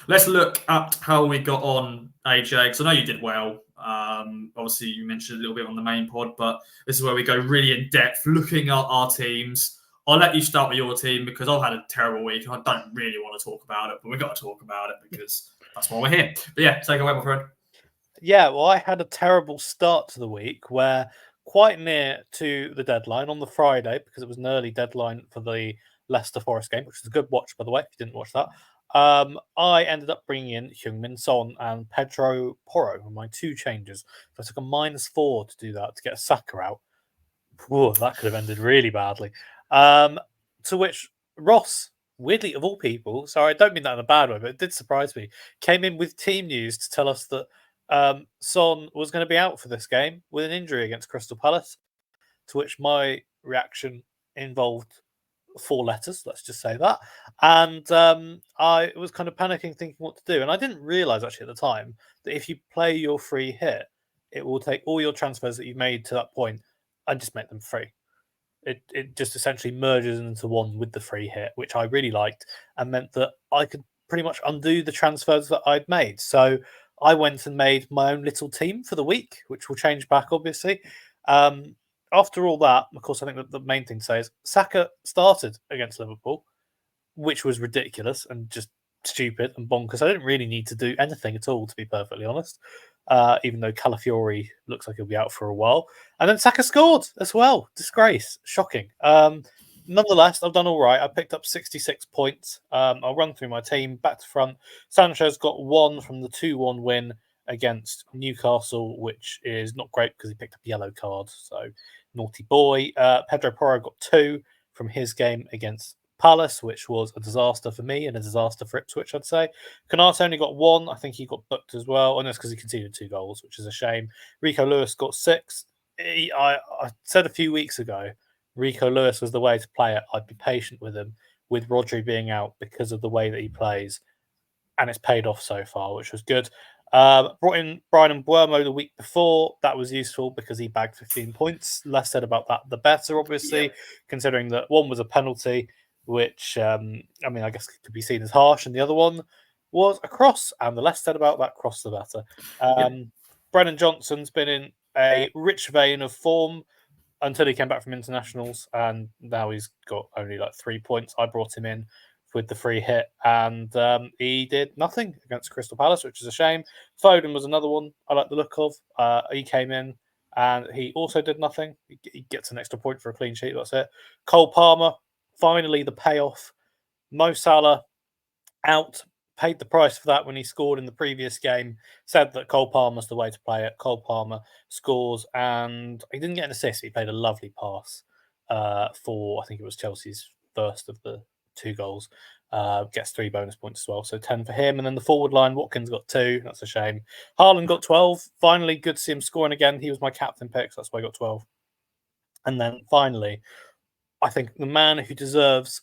let's look at how we got on, AJ, because I know you did well. Obviously, you mentioned a little bit on the main pod, but this is where we go really in depth, looking at our teams. I'll let you start with your team because I've had a terrible week. I don't really want to talk about it, but we've got to talk about it because that's why we're here. But yeah, take it away, my friend. Yeah, well, I had a terrible start to the week where quite near to the deadline on the Friday, because it was an early deadline for the Leicester Forest game, which was a good watch, by the way, if you didn't watch that. I ended up bringing in Heung-min Son and Pedro Porro, my two changes. So I took a -4 to do that, to get a Saka out. Whoa, that could have ended really badly. To which Ross, weirdly of all people, sorry, I don't mean that in a bad way, but it did surprise me, came in with team news to tell us that Son was going to be out for this game with an injury against Crystal Palace. To which my reaction involved 4 letters, let's just say that. And I was kind of panicking, thinking what to do. And I didn't realize actually at the time that if you play your free hit, it will take all your transfers that you've made to that point and just make them free. It just essentially merges into one with the free hit, which I really liked, and meant that I could pretty much undo the transfers that I'd made. So I went and made my own little team for the week, which will change back, obviously. After all that, of course, I think that the main thing to say is Saka started against Liverpool, which was ridiculous and just stupid and bonkers. I didn't really need to do anything at all, to be perfectly honest. Even though Calafiori looks like he'll be out for a while. And then Saka scored as well. Disgrace. Shocking. Nonetheless, I've done all right. I picked up 66 points. I'll run through my team back to front. Sanchez got 1 from the 2-1 win against Newcastle, which is not great because he picked up a yellow card. So, naughty boy. Pedro Porro got 2 from his game against Palace, which was a disaster for me and a disaster for Ipswich, I'd say. Konate only got 1. I think he got booked as well. And that's because he conceded 2 goals, which is a shame. Rico Lewis got 6. I said a few weeks ago, Rico Lewis was the way to play it. I'd be patient with him, with Rodri being out because of the way that he plays. And it's paid off so far, which was good. Brought in Brian Mbuemo the week before. That was useful because he bagged 15 points. Less said about that, the better, obviously, considering that one was a penalty, which, I guess could be seen as harsh, and the other one was a cross, and the less said about that cross, the better. Brennan Johnson's been in a rich vein of form until he came back from internationals, and now he's got only like 3 points. I brought him in with the free hit, and he did nothing against Crystal Palace, which is a shame. Foden was another one I like the look of. He came in, and he also did nothing. He gets an extra point for a clean sheet, that's it. Cole Palmer, finally the payoff. Mo Salah out, paid the price for that when he scored in the previous game, said that Cole Palmer's the way to play it. Cole Palmer scores, and he didn't get an assist. He played a lovely pass for, I think it was Chelsea's first of the 2 goals. Gets 3 bonus points as well, so 10 for him. And then the forward line, Watkins got 2. That's a shame. Haaland got 12. Finally, good to see him scoring again. He was my captain pick, so that's why I got 12. And then finally, I think the man who deserves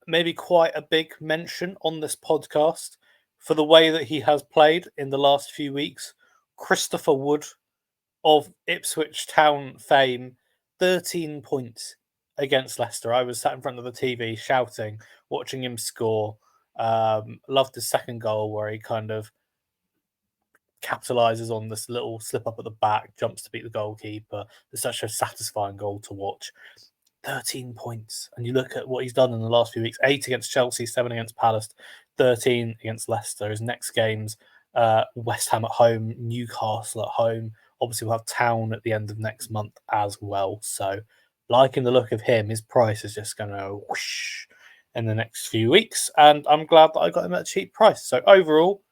maybe quite a big mention on this podcast for the way that he has played in the last few weeks, Christopher Wood of Ipswich Town fame, 13 points against Leicester. I was sat in front of the TV shouting, watching him score. Loved his second goal where he kind of capitalizes on this little slip up at the back, jumps to beat the goalkeeper. It's such a satisfying goal to watch. 13 points. And you look at what he's done in the last few weeks: 8 against Chelsea, 7 against Palace, 13 against Leicester. His next games, West Ham at home, Newcastle at home. Obviously, we'll have Town at the end of next month as well. So, liking the look of him, his price is just going to whoosh in the next few weeks. And I'm glad that I got him at a cheap price. So, overall,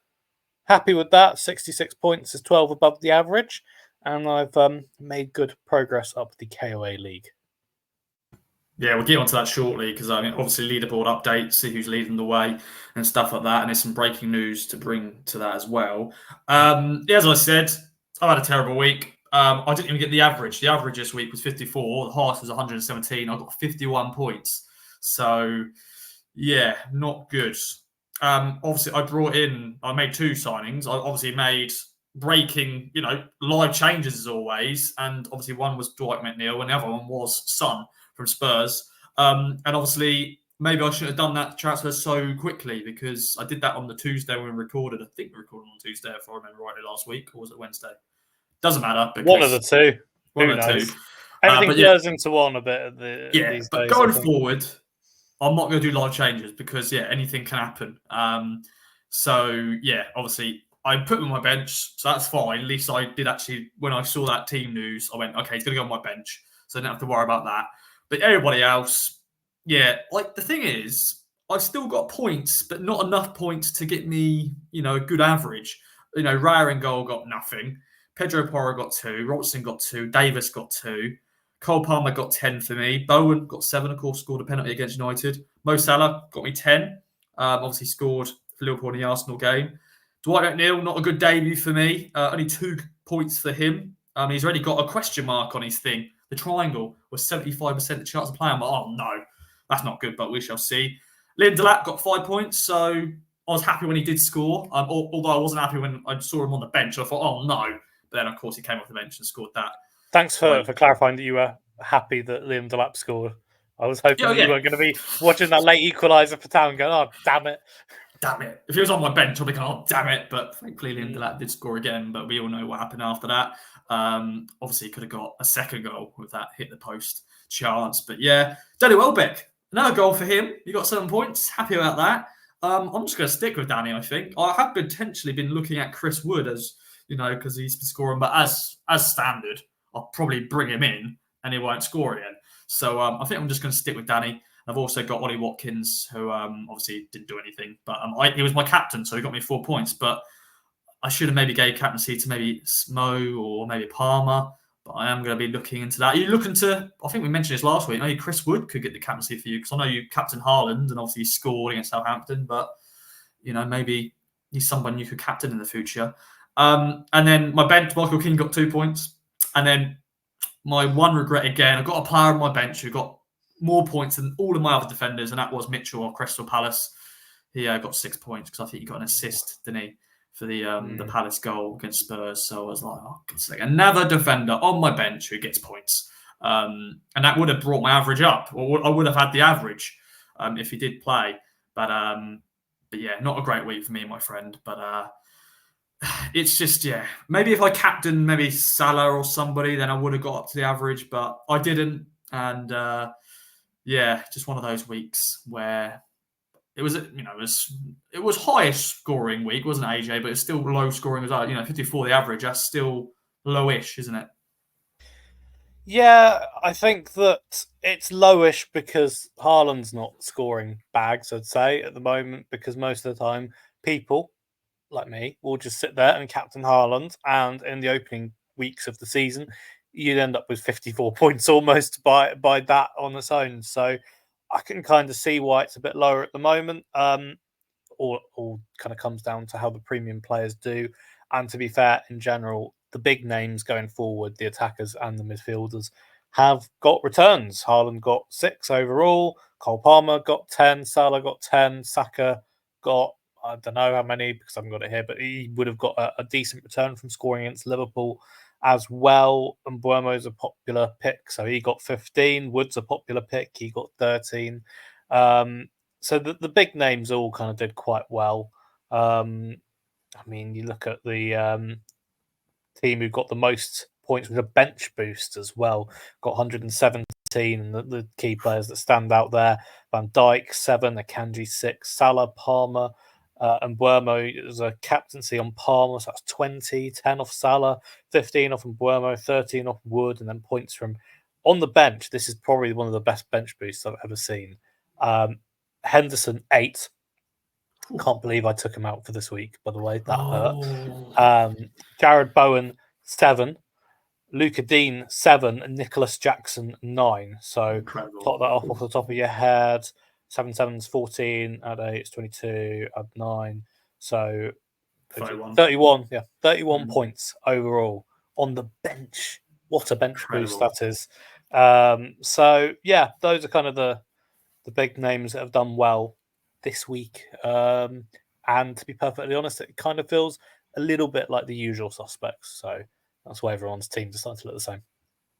happy with that. 66 points is 12 above the average. And I've made good progress up the KOA League. Yeah, we'll get onto that shortly because obviously leaderboard updates, see who's leading the way and stuff like that. And there's some breaking news to bring to that as well. As I said, I had a terrible week. I didn't even get the average. The average this week was 54. The highest was 117. I got 51 points. So, yeah, not good. Obviously, I made 2 signings. I obviously made breaking, live changes as always. And obviously one was Dwight McNeil and the other one was Son from Spurs. And obviously maybe I should have done that transfer so quickly because I did that on the Tuesday when we recorded. I think we recorded on Tuesday, if I remember rightly, last week, or was it Wednesday? Doesn't matter because one of the two. one Who of the knows? two. Everything But yeah, blurs into one a bit these but days, I going think. forward, I'm not going to do live changes because anything can happen. So yeah, obviously I put him on my bench, so that's fine. At least I did actually when I saw that team news, I went, okay, he's going to go on my bench, so I didn't have to worry about that. But everybody else, yeah, like the thing is, I've still got points, but not enough points to get me, a good average. Raya and goal got nothing. Pedro Porro got 2. Robertson got 2. Davis got 2. Cole Palmer got 10 for me. Bowen got 7, of course, scored a penalty against United. Mo Salah got me 10. Obviously scored for Liverpool in the Arsenal game. Dwight McNeil, not a good debut for me. Only 2 points for him. He's already got a question mark on his thing. The triangle was 75% the chance of playing. I'm like, oh no, that's not good, but we shall see. Liam Delap got 5 points, so I was happy when he did score. Although I wasn't happy when I saw him on the bench. I thought, oh no. But then, of course, he came off the bench and scored that. Thanks for clarifying that you were happy that Liam Delap scored. I was hoping that you weren't going to be watching that late equaliser for Town going, oh, damn it. Damn it. If he was on my bench, I'd be going, oh, damn it. But thankfully, Liam Delap did score again, but we all know what happened after that. Obviously, he could have got a second goal with that hit the post chance. But yeah, Danny Welbeck, another goal for him. He got 7 points. Happy about that. I'm just going to stick with Danny, I think. I have potentially been looking at Chris Wood as, because he's been scoring, but as standard, I'll probably bring him in and he won't score again. So I think I'm just going to stick with Danny. I've also got Ollie Watkins, who obviously didn't do anything, but he was my captain, so he got me 4 points. But I should have maybe gave captaincy to maybe Smo or maybe Palmer. But I am going to be looking into that. Are you looking to? I think we mentioned this last week. Maybe Chris Wood could get the captaincy for you because I know you captain Haaland and obviously he scored against Southampton. But maybe he's someone you could captain in the future. And then my bench, Michael King got 2 points, and then my one regret again. I've got a player on my bench who got more points than all of my other defenders, and that was Mitchell of Crystal Palace. He got 6 points because I think he got an assist, didn't he, for the Palace goal against Spurs. So I was like, oh, God's sake, another defender on my bench who gets points. And that would have brought my average up, or I would have had the average if he did play. But yeah, not a great week for me, my friend. But it's just, maybe if I captained maybe Salah or somebody, then I would have got up to the average, but I didn't. And just one of those weeks where it was, it was highest scoring week, wasn't it, AJ? But it's still low scoring as well. 54 the average. That's still lowish, isn't it? Yeah, I think that it's lowish because Haaland's not scoring bags, I'd say, at the moment, because most of the time people like me will just sit there and captain Haaland, and in the opening weeks of the season, you'd end up with 54 points almost by that on its own. So I can kind of see why it's a bit lower at the moment. All kind of comes down to how the premium players do. And to be fair, in general, the big names going forward, the attackers and the midfielders, have got returns. Haaland got 6 overall. Cole Palmer got 10. Salah got 10. Saka got, I don't know how many because I haven't got it here, but he would have got a decent return from scoring against Liverpool as well. And Buemo's a popular pick, so he got 15. Wood's a popular pick, he got 13. So the big names all kind of did quite well. I mean, you look at the team who got the most points with a bench boost as well, got 117. And the key players that stand out there: Van Dijk 7, Akanji 6, Salah, Palmer, and Buemo. It was a captaincy on Palmer, so that's 20, 10 off Salah, 15 off Buemo, 13 off Wood, and then points from on the bench. This is probably one of the best bench boosts I've ever seen. Henderson 8. Can't believe I took him out for this week, by the way. That hurt. Jared Bowen 7, Luca Dean 7, and Nicholas Jackson 9. So plot that off the top of your head. 7 7's 14, add 8 is 22, add 9. So 31. Yeah, 31 points overall on the bench. What a bench boost that is. So yeah, those are kind of the big names that have done well this week. And to be perfectly honest, it kind of feels a little bit like the usual suspects. So that's why everyone's teams are starting to look the same.